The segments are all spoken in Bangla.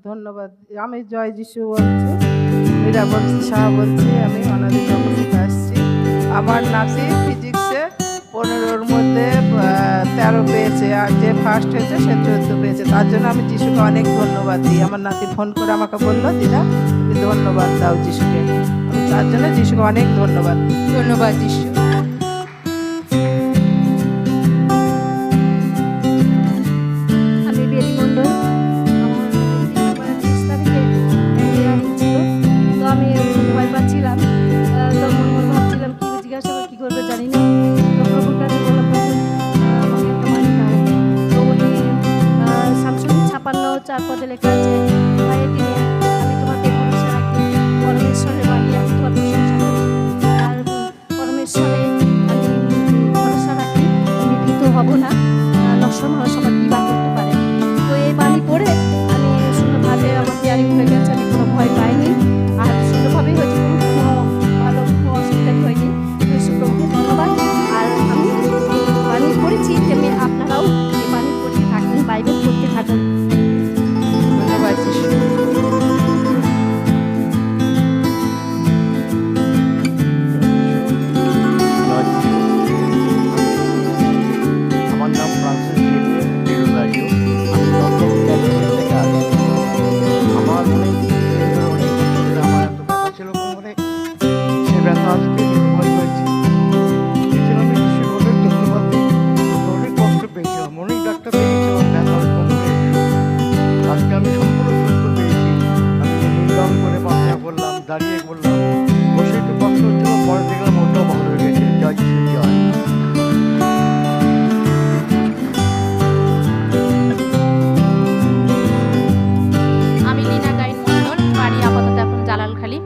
ধন্যবাদ। আমি জয় যিশু বলছি, মীরাবতী শাহ বলছি। আমি অনাদিতম থেকে আসছি। আমার নাতি ফিজিক্সে 15-র মধ্যে 13 পেয়েছে, আর যে ফার্স্ট হয়েছে সে 14 পেয়েছে। তার জন্য আমি যিশুকে অনেক ধন্যবাদ দিই। আমার নাতি ফোন করে আমাকে বললো, দিদা তুমি ধন্যবাদ দাও যিশুকে। আমি তার জন্য যিশুকে অনেক ধন্যবাদ। ধন্যবাদ যিশু। আমি বেলি মণ্ডল। আমার ডিসেম্বরের 30 তারিখে নিরামিষ ছিল, তো আমি ভয় পাচ্ছিলাম। তো মনে মনে ভাবছিলাম কী জিজ্ঞাসা করে কী করবে জানি না। তো প্রভুর কাছে বললাম, প্রভু আমাকে একটা বাণী দাও। তো উনি সামসুং 56:4 পদে লেখা আছে, ভাইয়ের দিনে আমি তোমাকে ভরসা রাখি, পরমেশ্বরের বাণী আমি তোমার প্রশংসা করি। আর পরমেশ্বরে আমি ভরসা রাখি, আমি ভীত হব না। নশ্বর মানুষ আমার কী বা করতে পারে। তো এই বাণী পড়ে আমি সুন্দরভাবে আমার হিয়ারিং হয়ে গেছে, আমি কোনো ভয় পাইনি। আর সুন্দরভাবেই হয়েছে, কোনো ভালো কোনো অসুবিধা হয়নি। প্রভুকে ধন্যবাদ। আর আমি বাণী পড়েছি, তেমনি আপনারাও এই বাণী পড়তে থাকুন, বাইবেল পড়তে থাকুন। ধন্যবাদ যিশু। আমার নাম ফ্রান্সিস জেভিয়ার ডেরোজারিও। আমি দমদম ক্যাথলিক থেকে আসছি। আমার অনেক বছরের আমার এত ব্যথা ছিল কোমরে, সে ব্যথা আজকে নির্মূল হয়েছে। এই জন্য আমি ঈশ্বরকে অনেক ধন্যবাদ দিই। অনেক কষ্ট পেয়েছিলাম, অনেক ডাক্তার পেয়েছিলাম ব্যথার কোমরে। আজকে আমি সম্পূর্ণ সুস্থ পেয়েছি। আমি নির্গম করে প্রার্থনা করলাম, দাঁড়িয়ে করলাম, বসে একটু কষ্ট হচ্ছিল, পরে দেখলাম ওটাও ভালো হয়ে গেছে। জয় যিশু জয়। আমি লীনা গাইন মণ্ডল, বাড়ি আপাতত এখন জালালখালি।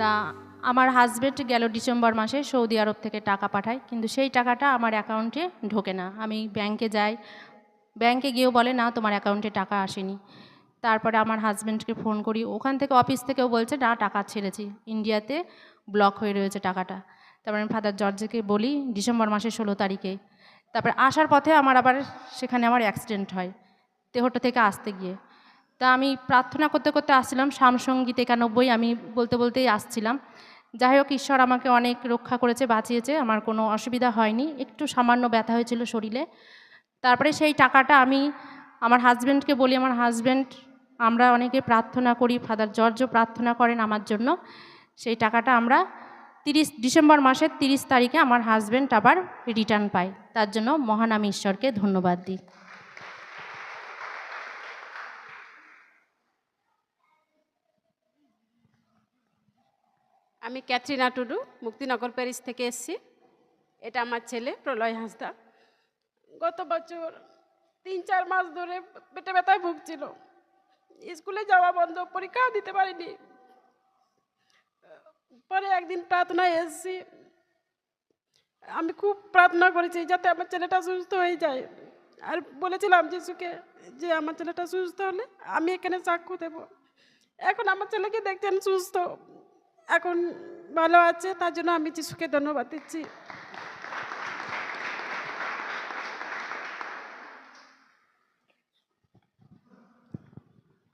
তা আমার হাজব্যান্ড গেল ডিসেম্বর মাসে সৌদি আরব থেকে টাকা পাঠায়, কিন্তু সেই টাকাটা আমার অ্যাকাউন্টে ঢোকে না। আমি ব্যাংকে যাই, ব্যাংকে গিয়েও বলে না তোমার অ্যাকাউন্টে টাকা আসেনি। তারপরে আমার হাজব্যান্ডকে ফোন করি, ওখান থেকে অফিস থেকেও বলছে না টাকা ছেড়েছি, ইন্ডিয়াতে ব্লক হয়ে রয়েছে টাকাটা। তারপরে আমি ফাদার জর্জকে বলি ডিসেম্বর মাসের 16 তারিখে। তারপরে আসার পথে আমার আবার সেখানে আমার অ্যাক্সিডেন্ট হয় তেহট্ট থেকে আসতে গিয়ে। তা আমি প্রার্থনা করতে করতে আসছিলাম, সামসঙ্গীত 91 আমি বলতে বলতেই আসছিলাম। যাই হোক, ঈশ্বর আমাকে অনেক রক্ষা করেছে, বাঁচিয়েছে, আমার কোনো অসুবিধা হয়নি। একটু সামান্য ব্যথা হয়েছিল শরীরে। তারপরে সেই টাকাটা আমি আমার হাজব্যান্ডকে বলি, আমার হাজব্যান্ড, আমরা অনেকে প্রার্থনা করি, ফাদার জর্জও প্রার্থনা করেন আমার জন্য। সেই টাকাটা আমরা ডিসেম্বর মাসের 30 তারিখে আমার হাজব্যান্ড আবার রিটার্ন পায়। তার জন্য মহান আমি ঈশ্বরকে ধন্যবাদ দিই। আমি ক্যাটরিনা টুডু, মুক্তিনগর প্যারিস থেকে এসেছি। এটা আমার ছেলে প্রলয় হাঁসদা। গত বছর 3-4 মাস ধরে পেটে ব্যথায় ভুগছিল, স্কুলে যাওয়া বন্ধ, পরীক্ষাও দিতে পারিনি। পরে একদিন প্রার্থনায় এসেছি, আমি খুব প্রার্থনা করেছি যাতে আমার ছেলেটা সুস্থ হয়ে যায়। আর বলেছিলাম যিশুকে যে আমার ছেলেটা সুস্থ হলে আমি এখানে সাক্ষ্য দেব। এখন আমার ছেলেকে দেখছেন সুস্থ, এখন ভালো আছে, তার জন্য আমি যিশুকে ধন্যবাদ দিচ্ছি।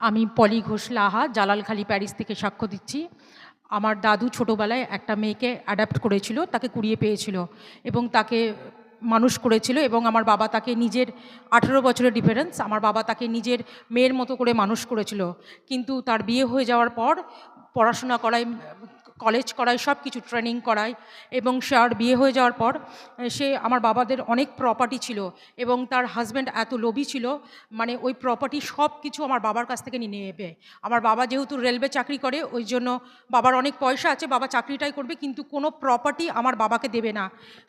আমি পলি ঘোষ লাহা, জালালখালি প্যারিস থেকে সাক্ষ্য দিচ্ছি। আমার দাদু ছোটোবেলায় একটা মেয়েকে অ্যাডাপ্ট করেছিল, তাকে কুড়িয়ে পেয়েছিল এবং তাকে মানুষ করেছিল, এবং আমার বাবা তাকে নিজের 18 বছরের ডিফারেন্স, আমার বাবা তাকে নিজের মেয়ের মতো করে মানুষ করেছিল। কিন্তু তার বিয়ে হয়ে যাওয়ার পর পড়াশোনা করায়, কলেজ করায়, সব কিছু ট্রেনিং করায়, এবং সে আর বিয়ে হয়ে যাওয়ার পর সে, আমার বাবাদের অনেক প্রপার্টি ছিল এবং তার হাজব্যান্ড এত লোভী ছিল, মানে ওই প্রপার্টি সব কিছু আমার বাবার কাছ থেকে নিয়ে নেবে। আমার বাবা যেহেতু রেলওয়ে চাকরি করে, ওই জন্য বাবার অনেক পয়সা আছে, বাবা চাকরিটাই করবে, কিন্তু কোনো প্রপার্টি আমার বাবাকে দেবে না।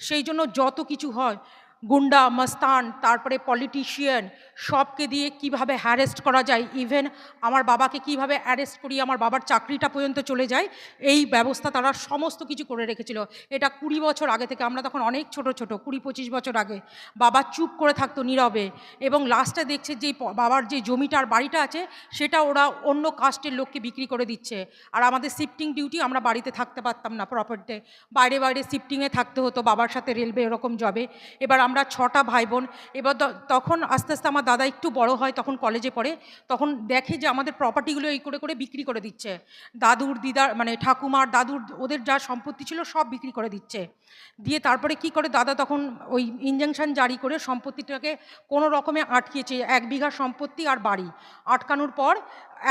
সেই জন্য যত কিছু হয়, গুন্ডা মস্তান, তারপরে পলিটিশিয়ান, সবকে দিয়ে কিভাবে হ্যারেস্ট করা যায়, ইভেন আমার বাবাকে কিভাবে অ্যারেস্ট করিয়ে আমার বাবার চাকরিটা পর্যন্ত চলে যায়, এই ব্যবস্থা তারা সমস্ত কিছু করে রেখেছিল। এটা 20 বছর আগে থেকে, আমরা তখন অনেক ছোট ছোট, 20-25 বছর আগে। বাবা চুপ করে থাকতো নীরবে, এবং লাস্টে দেখছে যে বাবার যে জমিটার বাড়িটা আছে সেটা ওরা অন্য কাস্টের লোককে বিক্রি করে দিচ্ছে। আর আমাদের শিফটিং ডিউটি, আমরা বাড়িতে থাকতে পারতাম না প্রপার্টিতে, বাইরে বাইরে শিফটিংয়ে থাকতে হতো বাবার সাথে রেলওয়ে এরকম জবে। এবার আমরা 6টা ভাই বোন। এবার তখন আস্তে আস্তে আমার দাদা একটু বড় হয়, তখন কলেজে পড়ে, তখন দেখে যে আমাদের প্রপার্টিগুলো এই করে করে বিক্রি করে দিচ্ছে। দাদুর দিদার মানে ঠাকুমার দাদুর ওদের যা সম্পত্তি ছিল সব বিক্রি করে দিচ্ছে। দিয়ে তারপরে কি করে দাদা তখন ওই ইনজাংশন জারি করে সম্পত্তিটাকে কোনো রকমে আটকিয়েছে, 1 বিঘা সম্পত্তি আর বাড়ি আটকানোর পর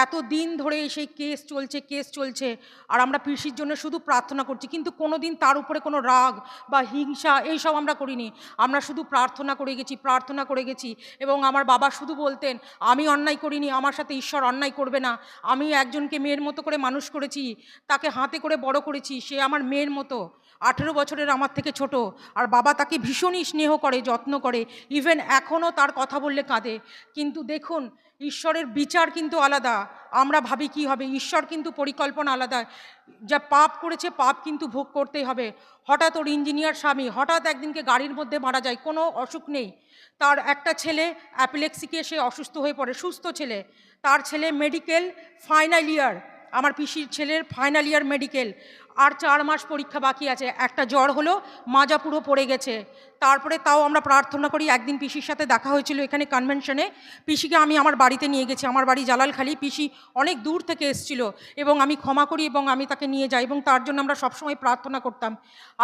এত দিন ধরে সেই কেস চলছে। আর আমরা পিসির জন্য শুধু প্রার্থনা করছি, কিন্তু কোনো দিন তার উপরে কোনো রাগ বা হিংসা এইসব আমরা করিনি। আমরা শুধু প্রার্থনা করে গেছি। এবং আমার বাবা শুধু বলতেন, আমি অন্যায় করিনি, আমার সাথে ঈশ্বর অন্যায় করবে না। আমি একজনকে মেয়ের মতো করে মানুষ করেছি, তাকে হাতে করে বড় করেছি, সে আমার মেয়ের মতো। 18 বছরের আমার থেকে ছোট, আর বাবা তাকে ভীষণই স্নেহ করে, যত্ন করে, ইভেন এখনও তার কথা বললে কাঁদে। কিন্তু দেখুন, ঈশ্বরের বিচার কিন্তু আলাদা। আমরা ভাবি কি হবে, ঈশ্বর কিন্তু পরিকল্পনা আলাদা। যা পাপ করেছে পাপ কিন্তু ভোগ করতেই হবে। হঠাৎ ওর ইঞ্জিনিয়ার স্বামী হঠাৎ একদিনকে গাড়ির মধ্যে মারা যায়, কোনো অসুখ নেই। তার একটা ছেলে অ্যাপিলেক্সিকে সে অসুস্থ হয়ে পড়ে, সুস্থ ছেলে। তার ছেলে মেডিকেল ফাইনাল ইয়ার, আমার পিসির ছেলের ফাইনাল ইয়ার মেডিকেল, আর 4 মাস পরীক্ষা বাকি আছে। একটা জ্বর হলো, মাজা পুরো পড়ে গেছে। তারপরে তাও আমরা প্রার্থনা করি। একদিন পিসির সাথে দেখা হয়েছিল এখানে কনভেনশনে। পিসিকে আমি আমার বাড়িতে নিয়ে গেছি, আমার বাড়ি জালালখালি। পিসি অনেক দূর থেকে এসেছিল এবং আমি ক্ষমা করি এবং আমি তাকে নিয়ে যাই এবং তার জন্য আমরা সবসময় প্রার্থনা করতাম।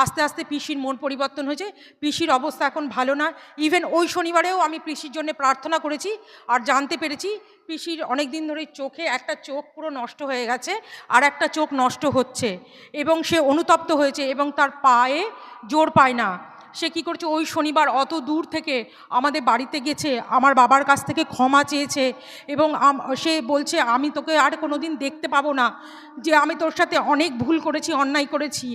আস্তে আস্তে পিসির মন পরিবর্তন হয়েছে, পিসির অবস্থা এখন ভালো না। ইভেন ওই শনিবারেও আমি পিসির জন্য প্রার্থনা করেছি আর জানতে পেরেছি পিসির অনেক দিন ধরে চোখে একটা চোখ পুরো নষ্ট হয়ে গেছে, আর একটা চোখ নষ্ট হচ্ছে এবং সে অনুতপ্ত হয়েছে এবং তার পায়ে জোর পায় না। সে কী করছে, ওই শনিবার অত দূর থেকে আমাদের বাড়িতে গেছে, আমার বাবার কাছ থেকে ক্ষমা চেয়েছে এবং সে বলছে, আমি তোকে আর কোনো দিন দেখতে পাবো না, যে আমি তোর সাথে অনেক ভুল করেছি, অন্যায় করেছি।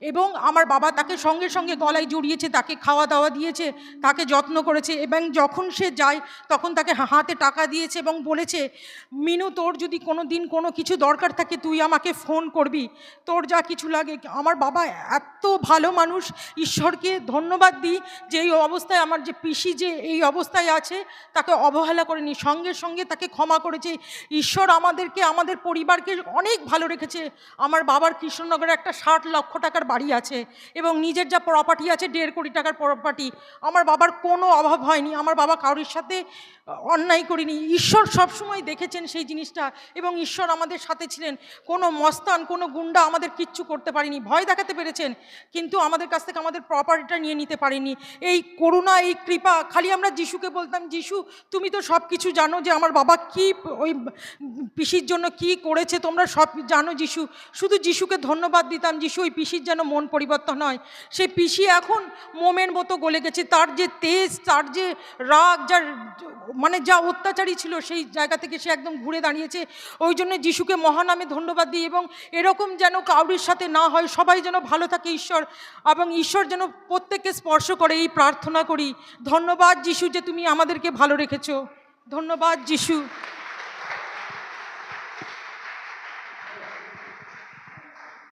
এবং আমার বাবা তাকে সঙ্গে সঙ্গে গলায় জড়িয়েছে, তাকে খাওয়া দাওয়া দিয়েছে, তাকে যত্ন করেছে এবং যখন সে যায় তখন তাকে হাতে টাকা দিয়েছে এবং বলেছে, মিনু তোর যদি কোনো দিন কোনো কিছু দরকার থাকে তুই আমাকে ফোন করবি, তোর যা কিছু লাগে। আমার বাবা এত ভালো মানুষ, ঈশ্বরকে ধন্যবাদ দিই যে এই অবস্থায় আমার যে পিসি যে এই অবস্থায় আছে তাকে অবহেলা করেনি, সঙ্গে সঙ্গে তাকে ক্ষমা করেছে। ঈশ্বর আমাদেরকে, আমাদের পরিবারকে অনেক ভালো রেখেছে। আমার বাবার কৃষ্ণনগরে একটা 60 লক্ষ টাকার বাড়ি আছে এবং নিজের যা প্রপার্টি আছে 1.5 কোটি টাকার প্রপার্টি। আমার বাবার কোনো অভাব হয়নি, আমার বাবা কারোর সাথে অন্যায় করিনি। ঈশ্বর সবসময় দেখেছেন সেই জিনিসটা এবং ঈশ্বর আমাদের সাথে ছিলেন। কোনো মস্তান, কোনো গুন্ডা আমাদের কিচ্ছু করতে পারেনি, ভয় দেখাতে পেরেছেন কিন্তু আমাদের কাছ থেকে আমাদের প্রপার্টিটা নিয়ে নিতে পারেনি। এই করুণা, এই কৃপা, খালি আমরা যিশুকে বলতাম, যিশু তুমি তো সব কিছু জানো যে আমার বাবা কি ওই পিসির জন্য কি করেছে, তোমরা সব জানো যিশু। শুধু যিশুকে ধন্যবাদ দিতাম, যিশু ওই পিসির যেন মন পরিবর্তন হয়। সেই পিসি এখন মোমের মতো গলে গেছে, তার যে তেজ, তার যে রাগ, যার মানে যা অত্যাচারী ছিল সেই জায়গা থেকে সে একদম ঘুরে দাঁড়িয়েছে। ওই জন্য যিশুকে মহানামে ধন্যবাদ দিই এবং এরকম যেন কাউরির সাথে না হয়, সবাই যেন ভালো থাকে ঈশ্বর, এবং ঈশ্বর যেন প্রত্যেককে স্পর্শ করে, এই প্রার্থনা করি। ধন্যবাদ যিশু যে তুমি আমাদেরকে ভালো রেখেছো, ধন্যবাদ যিশু।